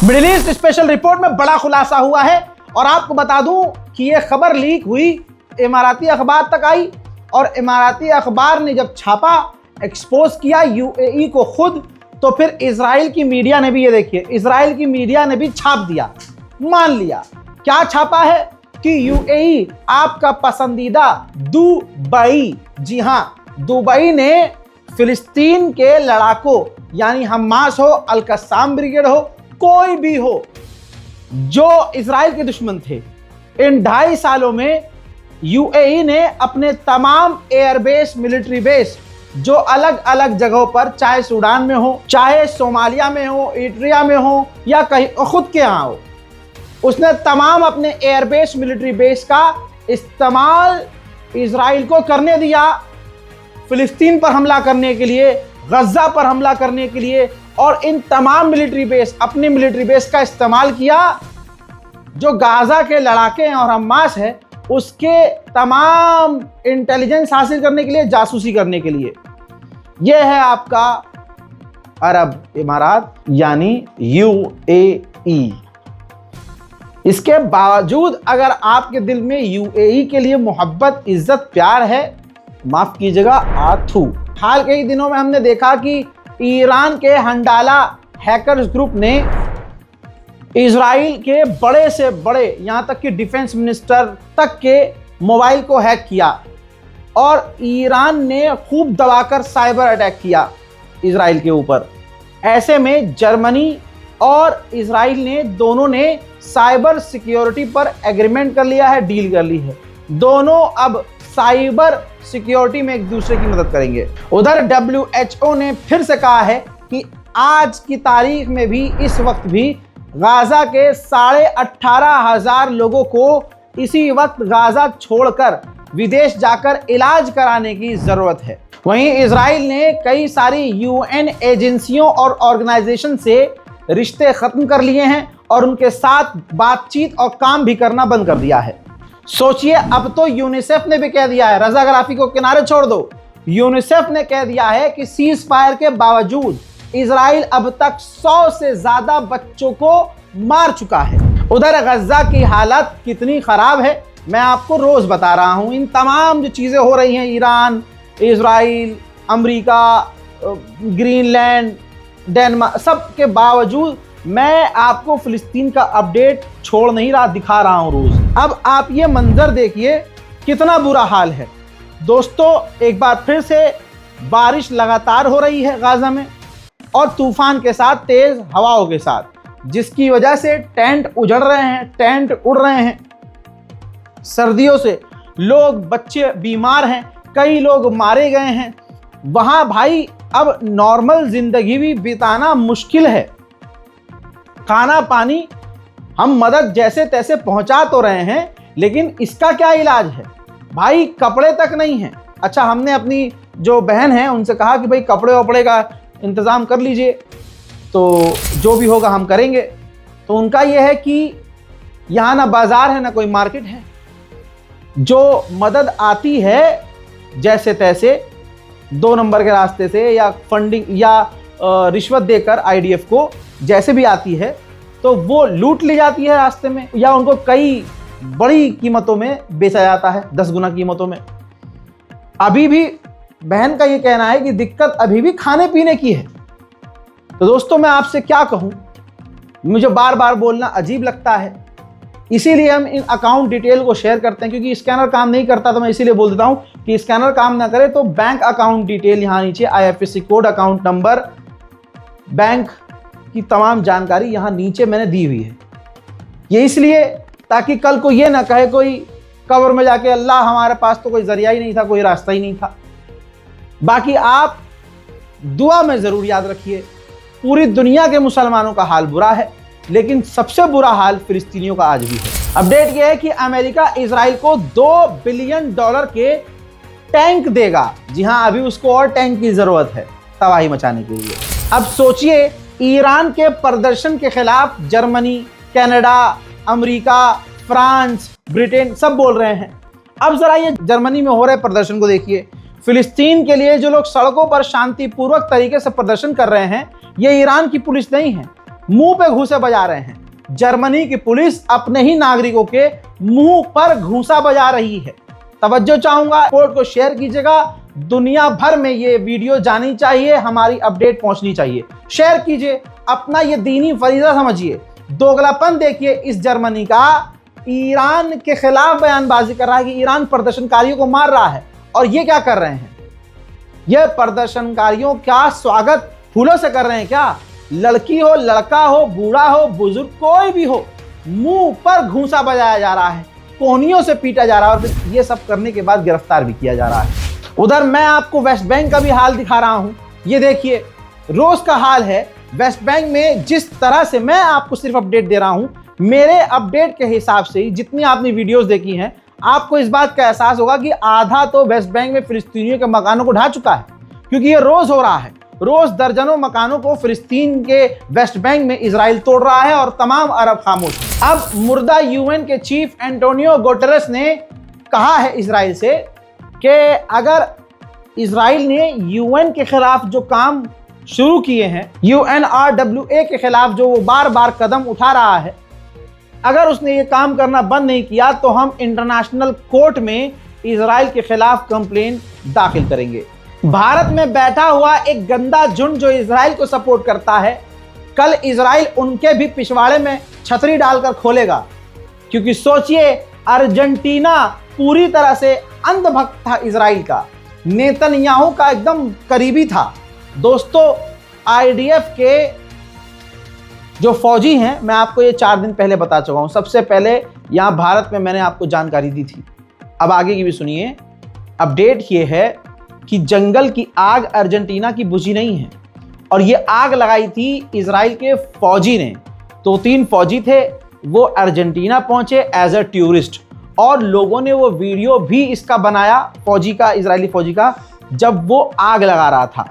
Middle east special report में बड़ा खुलासा हुआ है और आपको बता दूं कि यह खबर लीक हुई इमाराती अखबार तक आई और इमाराती अखबार ने जब छापा, एक्सपोज किया यूएई को खुद, तो फिर इजराइल की मीडिया ने भी, ये देखिए, इजराइल की मीडिया ने भी छाप दिया, मान लिया। क्या छापा है कि यूएई आपका पसंदीदा दुबई, जी हां, दुबई ने फिलिस्तीन के लड़ाकों यानी हमास हो, अल-कस्साम ब्रिगेड हो, कोई भी हो जो इजराइल के दुश्मन थे, इन 2.5 सालों में यूएई ने अपने तमाम एयरबेस, मिलिट्री बेस जो अलग अलग जगहों पर, चाहे सूडान में हो, चाहे सोमालिया में हो, इरिट्रिया में हो या कहीं खुद के यहाँ हो, उसने तमाम अपने एयरबेस, मिलिट्री बेस का इस्तेमाल इजराइल को करने दिया, फिलिस्तीन पर हमला करने के लिए, गजा पर हमला करने के लिए। और इन तमाम मिलिट्री बेस, अपने मिलिट्री बेस का इस्तेमाल किया जो गाजा के लड़ाके हैं और हमास है उसके तमाम इंटेलिजेंस हासिल करने के लिए, जासूसी करने के लिए। यह है आपका अरब इमारात यानी यूएई। इसके बावजूद अगर आपके दिल में यूएई के लिए मोहब्बत, इज्जत, प्यार है, माफ कीजिएगा, आथू। हाल के ही दिनों में हमने देखा कि ईरान के हंडाला हैकर्स ग्रुप ने इजराइल के बड़े से बड़े, यहां तक कि डिफेंस मिनिस्टर तक के मोबाइल को हैक किया और ईरान ने खूब दबाकर साइबर अटैक किया इजराइल के ऊपर। ऐसे में जर्मनी और इजराइल ने दोनों ने साइबर सिक्योरिटी पर एग्रीमेंट कर लिया है, डील कर ली है। दोनों अब साइबर सिक्योरिटी में एक दूसरे की मदद करेंगे। उधर WHO ने फिर से कहा है कि आज की तारीख में भी, इस वक्त भी गाजा के 18,500 लोगों को इसी वक्त गाजा छोड़कर विदेश जाकर इलाज कराने की जरूरत है। वहीं इजराइल ने कई सारी यूएन एजेंसियों और ऑर्गेनाइजेशन से रिश्ते खत्म कर लिए हैं और उनके साथ बातचीत और काम भी करना बंद कर दिया है। सोचिए, अब तो यूनिसेफ ने भी कह दिया है, रजाग्राफी को किनारे छोड़ दो, यूनिसेफ ने कह दिया है कि सीज फायर के बावजूद इजराइल अब तक 100 से ज्यादा बच्चों को मार चुका है। उधर गजा की हालत कितनी खराब है मैं आपको रोज बता रहा हूं। इन तमाम जो चीजें हो रही हैं, Iran, Israel, America, Greenland, Denmark, सब के बावजूद मैं आपको फिलिस्तीन का अपडेट छोड़ नहीं रहा, दिखा रहा हूं रोज। अब आप ये मंजर देखिए, कितना बुरा हाल है दोस्तों। एक बार फिर से बारिश लगातार हो रही है गाजा में और तूफान के साथ, तेज हवाओं के साथ, जिसकी वजह से टेंट उजड़ रहे हैं, टेंट उड़ रहे हैं। सर्दियों से लोग, बच्चे बीमार हैं, कई लोग मारे गए हैं। वहां भाई अब नॉर्मल जिंदगी भी बिताना मुश्किल है। खाना पानी हम मदद जैसे तैसे पहुंचा तो रहे हैं, लेकिन इसका क्या इलाज है भाई? कपड़े तक नहीं है। अच्छा, हमने अपनी जो बहन है उनसे कहा कि भाई कपड़े वपड़े का इंतज़ाम कर लीजिए, तो जो भी होगा हम करेंगे। तो उनका यह है कि यहाँ ना बाज़ार है ना कोई मार्केट है। जो मदद आती है जैसे तैसे 2 नंबर के रास्ते से या फंडिंग या रिश्वत देकर आईडीएफ को जैसे भी आती है, तो वो लूट ली जाती है रास्ते में, या उनको कई बड़ी कीमतों में बेचा जाता है, 10 गुना कीमतों में। अभी भी बहन का ये कहना है कि दिक्कत अभी भी खाने पीने की है। तो दोस्तों, मैं आपसे क्या कहूं, मुझे बार बार बोलना अजीब लगता है, इसीलिए हम इन अकाउंट डिटेल को शेयर करते हैं, क्योंकि स्कैनर काम नहीं करता। तो मैं इसीलिए बोल देता हूं कि स्कैनर काम ना करे तो बैंक अकाउंट डिटेल यहाँ नीचे, IFSC code, account number, bank की तमाम जानकारी यहाँ नीचे मैंने दी हुई है। ये इसलिए ताकि कल को ये ना कहे कोई कब्र में जाके, अल्लाह हमारे पास तो कोई जरिया ही नहीं था, कोई रास्ता ही नहीं था। बाकी आप दुआ में जरूर याद रखिए, पूरी दुनिया के मुसलमानों का हाल बुरा है, लेकिन सबसे बुरा हाल फिलिस्तीनियों का आज भी है। अपडेट यह है कि अमेरिका इजराइल को $2 बिलियन के टैंक देगा। जी हां, अभी उसको और टैंक की जरूरत है तबाही मचाने के लिए। अब सोचिए, ईरान के प्रदर्शन के खिलाफ Germany, Canada, America, France, Britain सब बोल रहे हैं। अब जरा ये जर्मनी में हो रहे प्रदर्शन को देखिए। फिलिस्तीन के लिए जो लोग सड़कों पर शांतिपूर्वक तरीके से प्रदर्शन कर रहे हैं, ये ईरान की पुलिस नहीं है, मुंह पे घूंसे बजा रहे हैं। जर्मनी की पुलिस अपने ही नागरिकों के मुंह पर घूंसा बजा रही है। तवज्जो चाहूंगा, रिपोर्ट को शेयर कीजिएगा, दुनिया भर में ये वीडियो जानी चाहिए, हमारी अपडेट पहुंचनी चाहिए। शेयर कीजिए, अपना ये दीनी फरीजा समझिए। दोगलापन देखिए इस जर्मनी का, ईरान के खिलाफ बयानबाजी कर रहा है कि ईरान प्रदर्शनकारियों को मार रहा है। और ये क्या कर रहे हैं, ये प्रदर्शनकारियों का स्वागत फूलों से कर रहे हैं क्या? लड़की हो, लड़का हो, बूढ़ा हो, बुजुर्ग, कोई भी हो, मुंह पर घूंसा बजाया जा रहा है, कोहनियों से पीटा जा रहा है और फिर ये सब करने के बाद गिरफ्तार भी किया जा रहा है। उधर मैं आपको वेस्ट बैंक का भी हाल दिखा रहा हूं। ये देखिए रोज का हाल है वेस्ट बैंक में। जिस तरह से मैं आपको सिर्फ अपडेट दे रहा हूं, मेरे अपडेट के हिसाब से ही जितनी आपने वीडियोस देखी हैं, आपको इस बात का एहसास होगा कि आधा तो वेस्ट बैंक में फिलिस्तीनियों के मकानों को ढा चुका है, क्योंकि ये रोज हो रहा है। रोज दर्जनों मकानों को फिलिस्तीन के वेस्ट बैंक में इजराइल तोड़ रहा है और तमाम अरब खामोश। अब मुर्दा यूएन के चीफ एंटोनियो गुटेरेस ने कहा है इजराइल से कि अगर इजराइल ने यूएन के खिलाफ जो काम शुरू किए हैं, UNRWA के खिलाफ जो वो बार बार कदम उठा रहा है, अगर उसने ये काम करना बंद नहीं किया तो हम इंटरनेशनल कोर्ट में इजराइल के खिलाफ कंप्लेंट दाखिल करेंगे। भारत में बैठा हुआ एक गंदा झुंड जो इजराइल को सपोर्ट करता है, कल इजराइल उनके भी पिछवाड़े में छतरी डालकर खोलेगा। क्योंकि सोचिए, अर्जेंटीना पूरी तरह से अंधभक्त था इजराइल का, नेतन्याहू का एकदम करीबी था। दोस्तों, IDF के जो फौजी हैं, मैं आपको ये 4 दिन पहले बता चुका हूं। सबसे पहले यहां भारत में मैंने आपको जानकारी दी थी, अब आगे की भी सुनिए। अपडेट ये है कि जंगल की आग अर्जेंटीना की बुझी नहीं है और ये आग लगाई थी इजराइल के फौजी ने। 2-3 फौजी थे, वो अर्जेंटीना पहुंचे एज अ टूरिस्ट और लोगों ने वो वीडियो भी इसका बनाया, फौजी का, इजरायली फौजी का, जब वो आग लगा रहा था।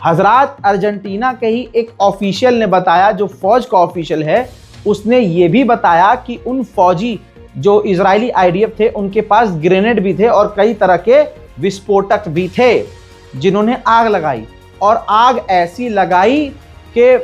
हजरात, अर्जेंटीना के ही एक ऑफिशियल ने बताया, जो फौज का ऑफिशियल है, उसने ये भी बताया कि उन फौजी जो इजरायली IDF थे, उनके पास ग्रेनेड भी थे और कई तरह के विस्फोटक भी थे जिन्होंने आग लगाई। और आग ऐसी लगाई कि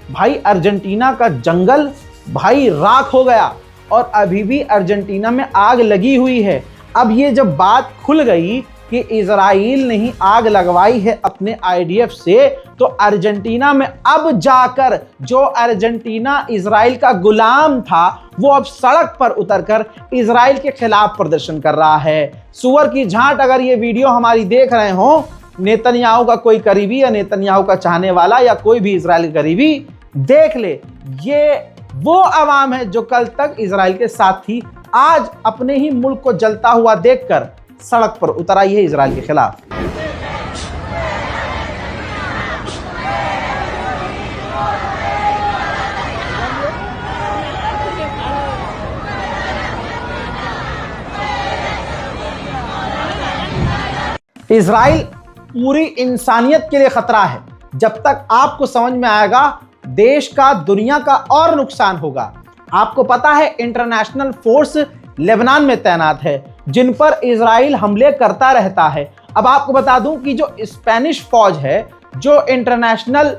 भाई अर्जेंटीना का जंगल भाई राख हो गया और अभी भी अर्जेंटीना में आग लगी हुई है। अब ये जब बात खुल गई कि इजराइल ने ही आग लगवाई है अपने IDF से, तो अर्जेंटीना में अब जाकर जो अर्जेंटीना इजराइल का गुलाम था, वो अब सड़क पर उतरकर इजराइल के खिलाफ प्रदर्शन कर रहा है। सुअर की झांट अगर ये वीडियो हमारी देख रहे हो, नेतन्याहू का कोई करीबी या नेतन्याहू का चाहने वाला या कोई भी इजराइल करीबी, देख ले, ये वो अवाम है जो कल तक इजराइल के साथ थी, आज अपने ही मुल्क को जलता हुआ देखकर सड़क पर उतर आई है इजराइल के खिलाफ। इजराइल पूरी इंसानियत के लिए खतरा है। जब तक आपको समझ में आएगा, देश का, दुनिया का और नुकसान होगा। आपको पता है इंटरनेशनल फोर्स लेबनान में तैनात है, जिन पर इजराइल हमले करता रहता है। अब आपको बता दूं कि जो स्पेनिश फौज है, जो इंटरनेशनल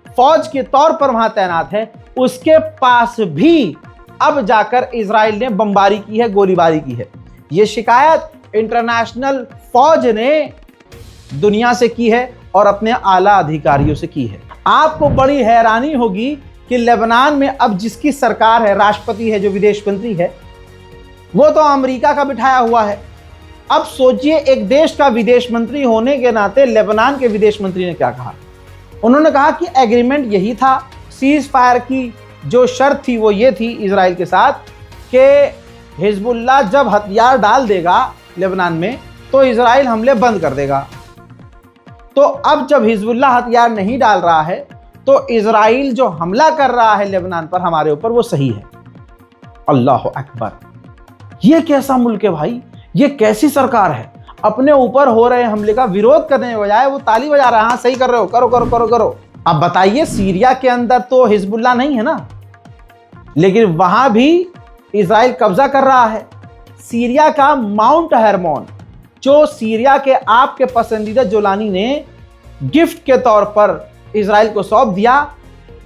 फौज के तौर पर वहां तैनात है, उसके पास भी अब जाकर इजराइल ने बमबारी की है, गोलीबारी की है। यह शिकायत इंटरनेशनल फौज ने दुनिया से की है और अपने आला अधिकारियों से की है। आपको बड़ी हैरानी होगी कि लेबनान में अब जिसकी सरकार है, राष्ट्रपति है, जो विदेश मंत्री है, वो तो अमेरिका का बिठाया हुआ है। अब सोचिए, एक देश का विदेश मंत्री होने के नाते लेबनान के विदेश मंत्री ने क्या कहा। उन्होंने कहा कि एग्रीमेंट यही था, सीज फायर की जो शर्त थी वो ये थी इजराइल के साथ कि हिजबुल्लाह जब हथियार डाल देगा लेबनान में तो इजराइल हमले बंद कर देगा। तो अब जब हिजबुल्लाह हथियार नहीं डाल रहा है तो इजराइल जो हमला कर रहा है लेबनान पर, हमारे ऊपर, वो सही है। अल्लाह अकबर, ये कैसा मुल्क है भाई, ये कैसी सरकार है। अपने ऊपर हो रहे हमले का विरोध करने के बजाय वो ताली बजा रहा है, हाँ सही कर रहे हो, करो करो करो करो। अब बताइए, सीरिया के अंदर तो हिजबुल्लाह नहीं है ना, लेकिन वहां भी इजराइल कब्जा कर रहा है। सीरिया का माउंट हरमोन, जो सीरिया के आपके पसंदीदा जोलानी ने गिफ्ट के तौर पर इजराइल को सौंप दिया,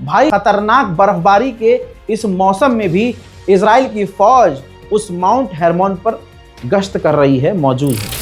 भाई खतरनाक बर्फबारी के इस मौसम में भी इजराइल की फौज उस माउंट हेरमोन पर गश्त कर रही है, मौजूद है।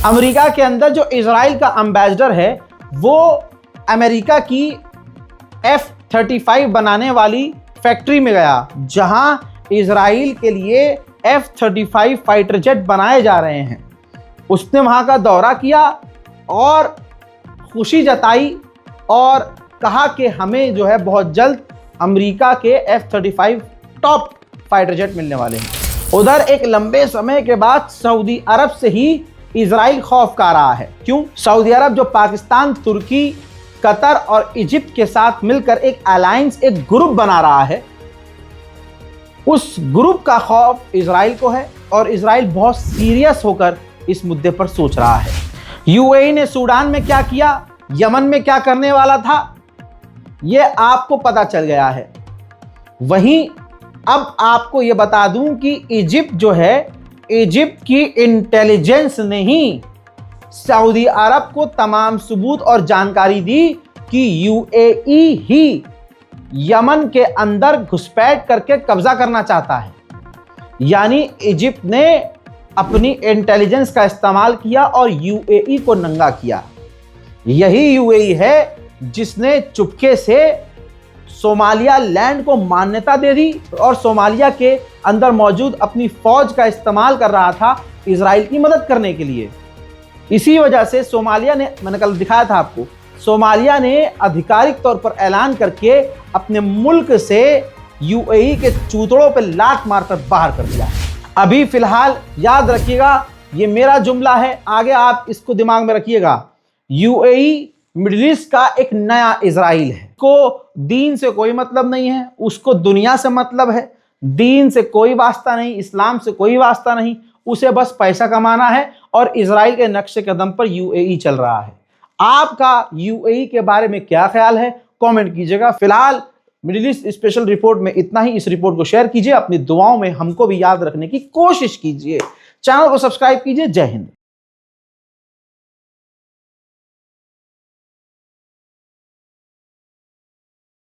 अमेरिका के अंदर जो इजराइल का एम्बेसडर है वो अमेरिका की F-35 बनाने वाली फैक्ट्री में गया, जहां इजराइल के लिए F-35 फाइटर जेट बनाए जा रहे हैं। उसने वहां का दौरा किया और खुशी जताई और कहा कि हमें जो है बहुत जल्द अमेरिका के F-35 टॉप फाइटर जेट मिलने वाले हैं। उधर एक लंबे समय के बाद सऊदी अरब से ही इजराइल खौफ खा रहा है। क्यों? सऊदी अरब जो पाकिस्तान, तुर्की, कतर और इजिप्ट के साथ मिलकर एक अलायंस, एक ग्रुप बना रहा है, उस ग्रुप का खौफ इजराइल को है और इजराइल बहुत सीरियस होकर इस मुद्दे पर सोच रहा है। यूएई ने सूडान में क्या किया, यमन में क्या करने वाला था, यह आपको पता चल गया है। वहीं अब आपको यह बता दूं कि इजिप्ट जो है, इजिप्ट की इंटेलिजेंस ने ही सऊदी अरब को तमाम सबूत और जानकारी दी कि यूएई ही यमन के अंदर घुसपैठ करके कब्जा करना चाहता है। यानी इजिप्ट ने अपनी इंटेलिजेंस का इस्तेमाल किया और यूएई को नंगा किया। यही यूएई है जिसने चुपके से सोमालिया लैंड को मान्यता दे दी और सोमालिया के अंदर मौजूद अपनी फौज का इस्तेमाल कर रहा था इजराइल की मदद करने के लिए। इसी वजह से सोमालिया ने, मैंने कल दिखाया था आपको, सोमालिया ने आधिकारिक तौर पर ऐलान करके अपने मुल्क से यूएई के चूतड़ों पर लात मारकर बाहर कर दिया। अभी फिलहाल याद रखिएगा, ये मेरा जुमला है, आगे आप इसको दिमाग में रखिएगा। यूएई मिडिल ईस्ट का एक नया इजराइल है। को दीन से कोई मतलब नहीं है, उसको दुनिया से मतलब है। दीन से कोई वास्ता नहीं, इस्लाम से कोई वास्ता नहीं, उसे बस पैसा कमाना है और इजराइल के नक्शे कदम पर यूएई चल रहा है। आपका यूएई के बारे में क्या ख्याल है, कमेंट कीजिएगा। फिलहाल मिडिल ईस्ट स्पेशल रिपोर्ट में इतना ही। इस रिपोर्ट को शेयर कीजिए, अपनी दुआओं में हमको भी याद रखने की कोशिश कीजिए। चैनल को सब्सक्राइब कीजिए। जय हिंद।